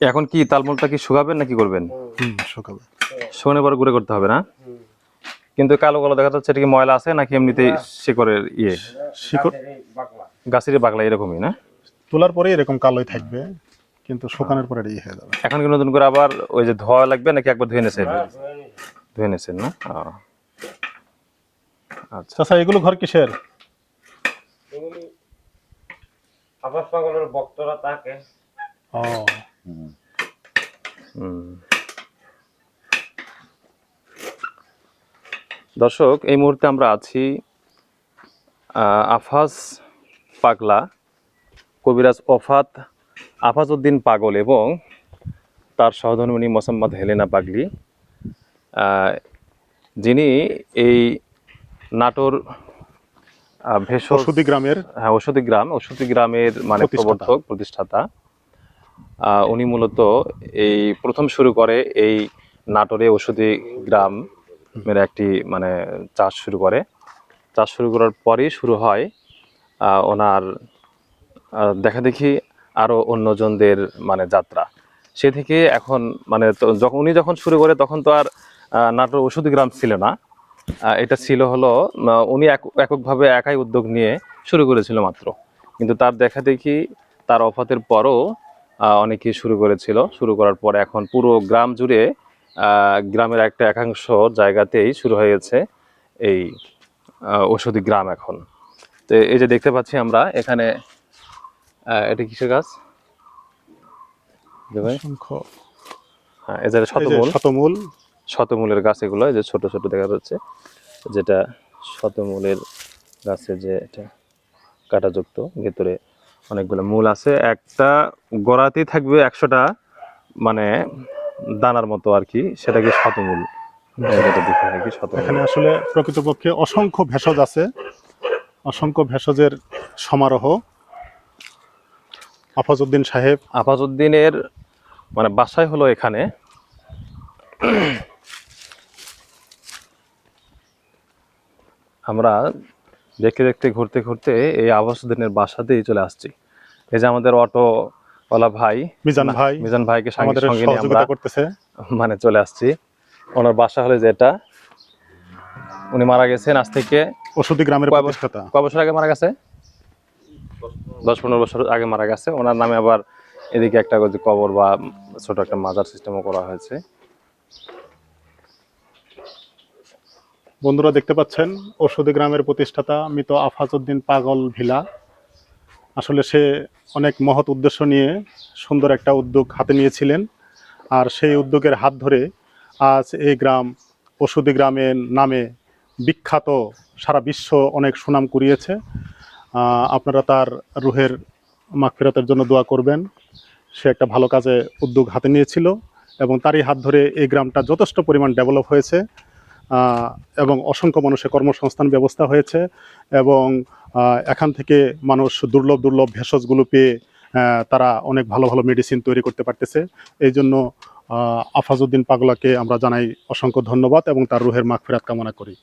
এখন কি তালমুলটা কি শুকাবেন নাকি করবেন? শুকাবে। শুকানোর পরে গুঁড়ো করতে হবে না? কিন্তু কালো কালো দেখা যাচ্ছে, এটা কি ময়লা আছে নাকি এমনিতেই শিকড়ের শিকড় গাছের বাগলা এরকমই না? তোলার পরে এরকম কালোই থাকবে, কিন্তু শুকানোর পরে এটা হয়ে যাবে। এখন কি নতুন করে আবার ওই যে ধোয়া লাগবে নাকি একবার ধুয়ে নিয়েছেন? ধুয়ে নিয়েছেন না? আচ্ছা। চাচা এগুলো ঘর কিসের? আবাস পাগলের ভক্তরা থাকে। দর্শক, এই মুহূর্তে আমরা আছি আফাজ পাগলা, কবিরাজ আফাজ উদ্দিন পাগল এবং তার সহধর্মিণী মোসাম্মদ হেলেনা পাগলি, যিনি এই নাটোর ওষুধি গ্রামের ওষুধি গ্রামের মানে প্রবর্তক প্রতিষ্ঠাতা। উনি মূলত এই প্রথম শুরু করে এই নাটোরে ওষুধি গ্রামের একটি মানে চাষ শুরু করার পরেই শুরু হয় ওনার দেখা দেখি আরো অন্যজনদের মানে যাত্রা। সে থেকে এখন মানে উনি যখন শুরু করে তখন তো আর নাটোর ওষুধি গ্রাম ছিল না, এটা ছিল হলো উনি এককভাবে একাই উদ্যোগ নিয়ে শুরু করেছিল মাত্র। কিন্তু তার দেখা দেখি তার অফাতের পরও অনেকেই শুরু করেছিল। শুরু করার পরে এখন পুরো গ্রাম জুড়ে গ্রামের একটা একাংশ জায়গাতেই শুরু হয়ে গেছে এই ওষুধি গ্রাম এখন। তো এই যে দেখতে পাচ্ছি আমরা এখানে, এটা কিসের গাছ? হ্যাঁ, এই যে শতমূলের গাছ এগুলো, এই যে ছোট ছোট দেখা যাচ্ছে, যেটা শতমূলের গাছে যে এটা কাঁটাযুক্ত, ভেতরে অনেকগুলো মূল আছে। একটা গোড়াতেই থাকবে 100টা মানে দানার মতো আর কি, সেটাকে শতমূল। এখানে আসলে প্রকৃতপক্ষে অসংখ্য ভেষজ আছে, অসংখ্য ভেষজের সমারোহ। আফাজ উদ্দিনের মানে বাসায় হলো এখানে। আমরা দেখতে দেখতে ঘুরতে ঘুরতে এই আফাজ উদ্দিনের বাসাতেই চলে আসছি। এই যে আমাদের অটোওয়ালা ভাই মিজান ভাইকে সঙ্গে নিয়ে আমরা মানে চলে আসছি। ওনার বাসা হলে যেটা, উনি মারা গেছেন আজ থেকে ওষুধি গ্রামের প্রতিষ্ঠাতা। কয় বছর আগে মারা গেছে? 10-15 বছর আগে মারা গেছে। ওনার নামে আবার এদিকে একটা কবর বা ছোট একটা মাজার সিস্টেমও করা হয়েছে। বন্ধুরা দেখতে পাচ্ছেন ওষুধি গ্রামের প্রতিষ্ঠাতা মৃত আফাজ উদ্দিন পাগল ভিলা। আসলে সে অনেক মহৎ উদ্দেশ্য নিয়ে সুন্দর একটা উদ্যোগ হাতে নিয়েছিলেন, আর সেই উদ্যোগের হাত ধরে আজ এই গ্রাম ওষুধি গ্রামের নামে বিখ্যাত, সারা বিশ্ব অনেক সুনাম কুড়িয়েছে। আপনারা তার রুহের মাগফিরাতের জন্য দোয়া করবেন। সে একটা ভালো কাজে উদ্যোগ হাতে নিয়েছিল এবং তারই হাত ধরে এই গ্রামটা যথেষ্ট পরিমাণ ডেভেলপ হয়েছে এবং অসংখ্য মানুষের কর্মসংস্থান ব্যবস্থা হয়েছে এবং এখান থেকে মানুষ দুর্লভ ভেষজগুলো পেয়ে তারা অনেক ভালো ভালো মেডিসিন তৈরি করতে পারতেছে। এই জন্য আফাজ উদ্দিন পাগলাকে আমরা জানাই অসংখ্য ধন্যবাদ এবং তার রুহের মাগফিরাত কামনা করি।